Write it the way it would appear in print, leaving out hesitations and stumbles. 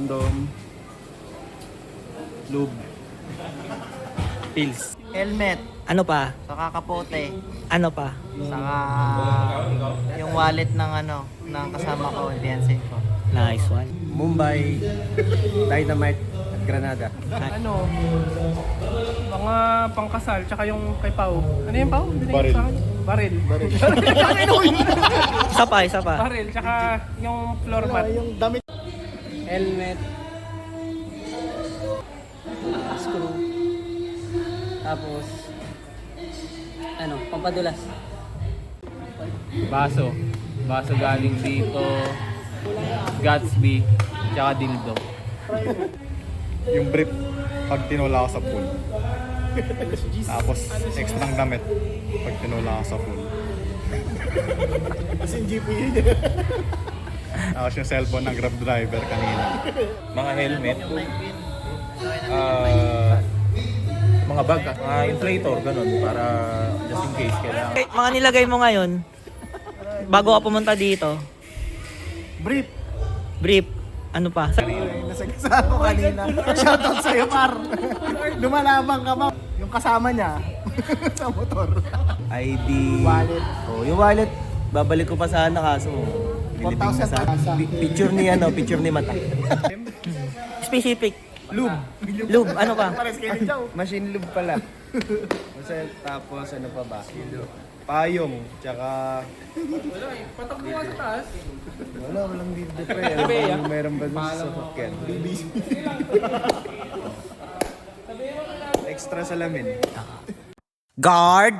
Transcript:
condom, lube, pills. Helmet, Ano pa? saka kapote, Ano pa? saka yung wallet ng ng kasama ko, fiancé ko. Nice one. Mumbai, Dynamite, at Granada. Ano, mga pangkasal, tsaka yung kay Pau. Ano yung Pau? Baril. Baril. Isa pa, isa pa. Baril, tsaka yung floor mat. Yung damit. Helmet. Screw. Tapos, ano, pampadulas. Baso. Baso galing dito. Gatsby. Tsaka dildo. Yung brief pag tinula ako sa pool. Tapos extra ng damit pag tinula ako sa pool. Kasi yung GPU niya. Tapos yung cellphone ng Grab driver kanina. Mga helmet, mga bag, mga inflator, ganun, para just in case kailangan. Okay, mga nilagay mo ngayon, bago ka pumunta dito, Brief. brief, ano pa? Nasagasaan ko kanina. Shoutout sa'yo, par. Lumalabang ka ba? Yung kasama niya sa motor. ID. Wallet. Oh, yung wallet, babalik ko pa sana kaso. Bilibing na sa 4,000 picture ni picture ni Mata. Specific. Lube. Lube, ano pa? Pares kayo ni Joe. Machine lube pala. Kasi tapos ano pa ba? Payong, tsaka Patok mo sa taas. walang dito pre. Meron ba dun sa sasakyan? Extra salamin. Guard!